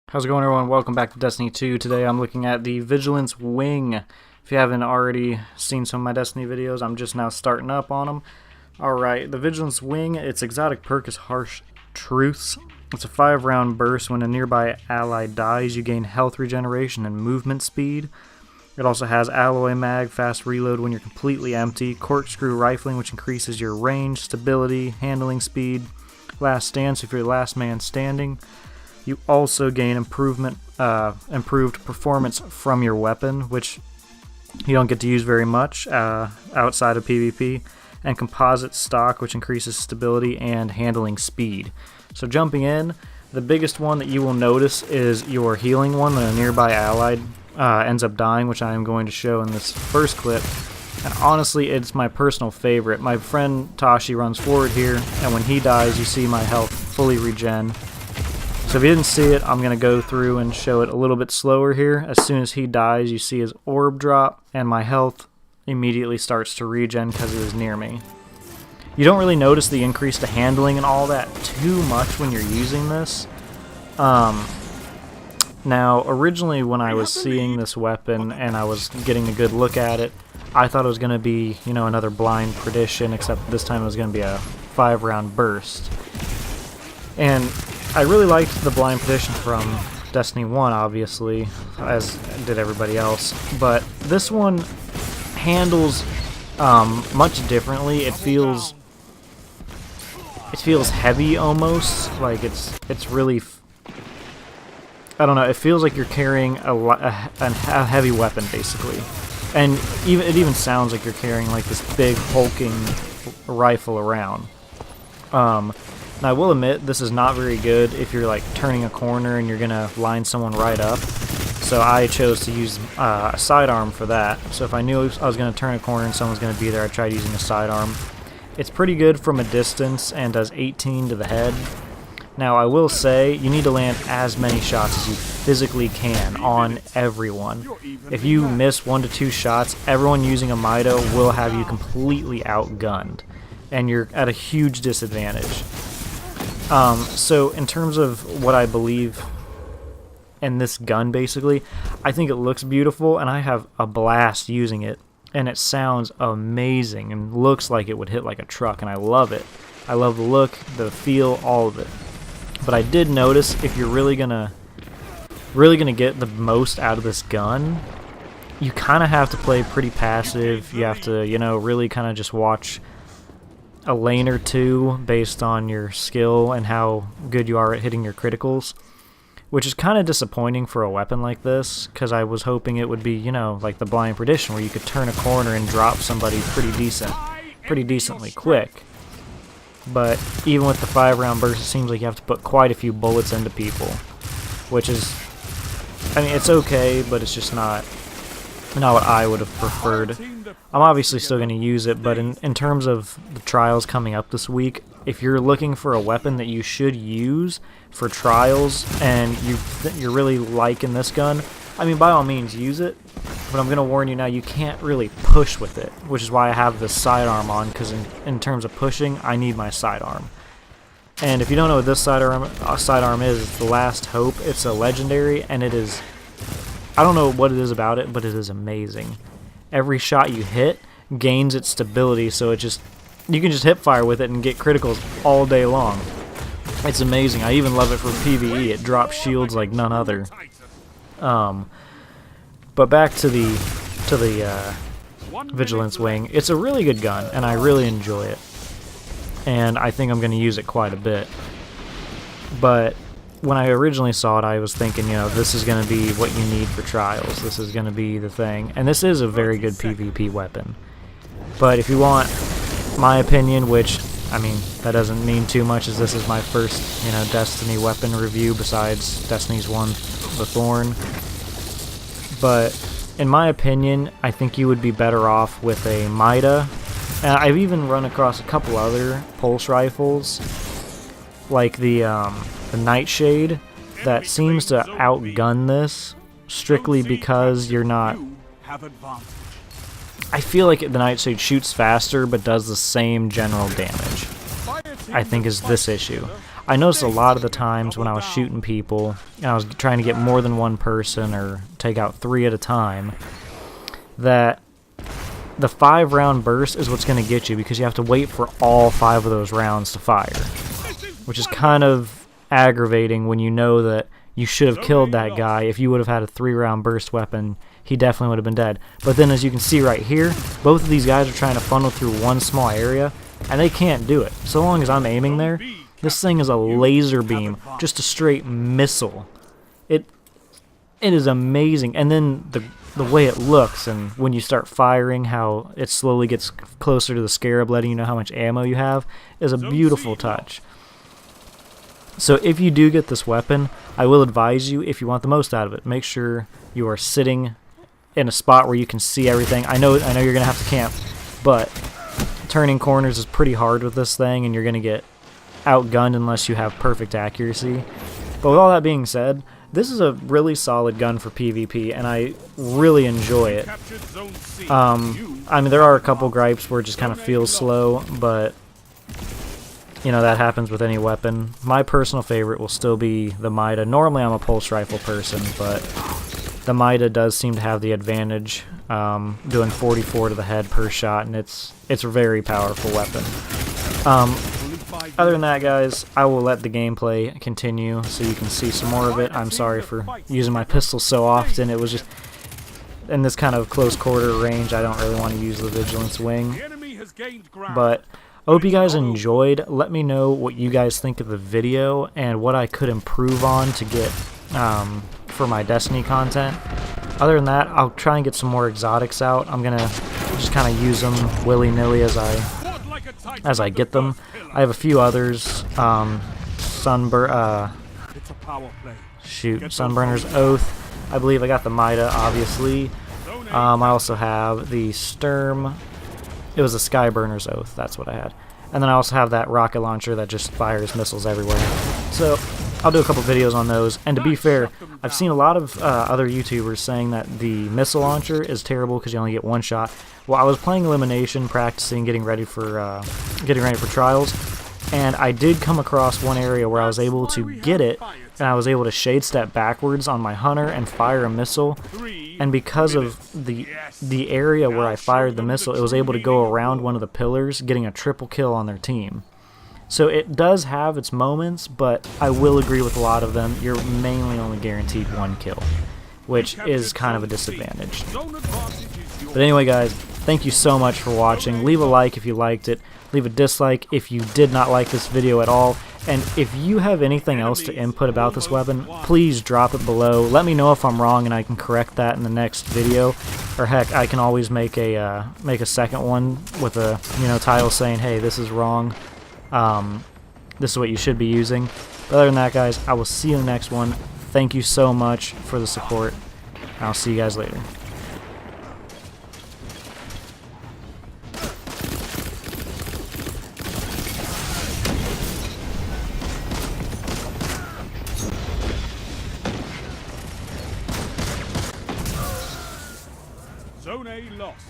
How's it going, everyone? Welcome back to Destiny 2. Today I'm looking at the Vigilance Wing. If you haven't already seen some of my Destiny videos, I'm just now starting up on them. Alright, the Vigilance Wing, its exotic perk is Harsh Truths. It's a 5-round burst. When a nearby ally dies, you gain health regeneration and movement speed. It also has Alloy Mag, fast reload when you're completely empty, Corkscrew Rifling, which increases your range, stability, handling speed, Last Stand, so if you're the last man standing. You also gain improved performance from your weapon, which you don't get to use very much outside of PvP, and composite stock, which increases stability and handling speed. So jumping in, the biggest one that you will notice is your healing one when a nearby ally ends up dying, which I am going to show in this first clip. And honestly, it's my personal favorite. My friend Tashi runs forward here, and when he dies, you see my health fully regen. So if you didn't see it, I'm going to go through and show it a little bit slower here. As soon as he dies, you see his orb drop, and my health immediately starts to regen because he was near me. You don't really notice the increase to handling and all that too much when you're using this. Now, originally when I was seeing this weapon and I was getting a good look at it, I thought it was going to be, you know, another blind perdition, except this time it was going to be a 5-round burst. And I really liked the blind perdition from Destiny 1, obviously, as did everybody else, but this one handles much differently. It feels heavy almost, like it's really, I don't know, it feels like you're carrying a heavy weapon basically, and it even sounds like you're carrying like this big hulking rifle around. Now I will admit, this is not very good if you're like turning a corner and you're gonna line someone right up. So I chose to use a sidearm for that. So if I knew I was gonna turn a corner and someone's gonna be there, I tried using a sidearm. It's pretty good from a distance and does 18 to the head. Now I will say, you need to land as many shots as you physically can on everyone. If you miss 1 to 2 shots, everyone using a Mito will have you completely outgunned, and you're at a huge disadvantage. So in terms of what I believe in this gun, basically, I think it looks beautiful, and I have a blast using it, and it sounds amazing, and looks like it would hit like a truck, and I love it. I love the look, the feel, all of it. But I did notice, if you're really gonna get the most out of this gun, you kind of have to play pretty passive. You have to, you know, really kind of just watch a lane or two based on your skill and how good you are at hitting your criticals, which is kind of disappointing for a weapon like this, because I was hoping it would be, you know, like the Blind Perdition, where you could turn a corner and drop somebody pretty decently quick. But even with the 5-round burst, it seems like you have to put quite a few bullets into people, which is, I mean, it's okay, but it's just not what I would have preferred. I'm obviously still going to use it, but in terms of the trials coming up this week, if you're looking for a weapon that you should use for trials and you're really liking this gun, I mean, by all means use it, but I'm going to warn you now, you can't really push with it, which is why I have this sidearm on, because in terms of pushing, I need my sidearm. And if you don't know what this sidearm is, it's the Last Hope. It's a legendary, and it is, I don't know what it is about it, but it is amazing. Every shot you hit gains its stability, so you can just hip fire with it and get criticals all day long. It's amazing. I even love it for PvE. It drops shields like none other. But back to the Vigilance Wing. It's a really good gun, and I really enjoy it. And I think I'm going to use it quite a bit. But when I originally saw it, I was thinking, you know, this is going to be what you need for trials. This is going to be the thing. And this is a very good PvP weapon. But if you want my opinion, which, I mean, that doesn't mean too much, as this is my first, you know, Destiny weapon review besides Destiny's 1, The Thorn. But in my opinion, I think you would be better off with a Mida. And I've even run across a couple other pulse rifles, like the Nightshade, that seems to outgun this, strictly because you're not... I feel like the Nightshade shoots faster, but does the same general damage, I think, is this issue. I noticed a lot of the times when I was shooting people, and I was trying to get more than one person or take out 3 at a time, that the 5-round burst is what's going to get you, because you have to wait for all 5 of those rounds to fire, which is kind of aggravating when you know that you should have killed that guy. If you would have had a 3-round burst weapon, he definitely would have been dead. But then, as you can see right here, both of these guys are trying to funnel through one small area, and they can't do it. So long as I'm aiming there, this thing is a laser beam, just a straight missile. It is amazing. And then the way it looks, and when you start firing, how it slowly gets closer to the scarab, letting you know how much ammo you have, is a beautiful touch. So if you do get this weapon, I will advise you, if you want the most out of it, make sure you are sitting in a spot where you can see everything. I know you're going to have to camp, but turning corners is pretty hard with this thing, and you're going to get outgunned unless you have perfect accuracy. But with all that being said, this is a really solid gun for PvP, and I really enjoy it. I mean, there are a couple gripes where it just kind of feels slow, but you know, that happens with any weapon. My personal favorite will still be the Mida. Normally I'm a pulse rifle person, but the Mida does seem to have the advantage, doing 44 to the head per shot, and it's a very powerful weapon. Other than that, guys, I will let the gameplay continue so you can see some more of it. I'm sorry for using my pistol so often. It was just, in this kind of close quarter range, I don't really want to use the Vigilance wing. But I hope you guys enjoyed. Let me know what you guys think of the video and what I could improve on to get for my Destiny content. Other than that, I'll try and get some more exotics out. I'm gonna just kind of use them willy-nilly as I get them. I have a few others. Sunburner's Oath. I believe I got the Mida, obviously. I also have the Sturm. It was a Skyburner's Oath, that's what I had. And then I also have that rocket launcher that just fires missiles everywhere. So I'll do a couple videos on those. And to be fair, I've seen a lot of other YouTubers saying that the missile launcher is terrible because you only get one shot. Well, I was playing Elimination, practicing, getting ready for trials, and I did come across one area where I was able to get it, and I was able to shade step backwards on my hunter and fire a missile. And because of the area where I fired the missile, it was able to go around one of the pillars, getting a triple kill on their team. So it does have its moments, but I will agree with a lot of them. You're mainly only guaranteed one kill, which is kind of a disadvantage. But anyway, guys, thank you so much for watching. Leave a like if you liked it. Leave a dislike if you did not like this video at all. And if you have anything else to input about this weapon, please drop it below. Let me know if I'm wrong and I can correct that in the next video. Or heck, I can always make a second one with a title saying, hey, this is wrong. This is what you should be using. But other than that, guys, I will see you in the next one. Thank you so much for the support. I'll see you guys later. Zone A lost.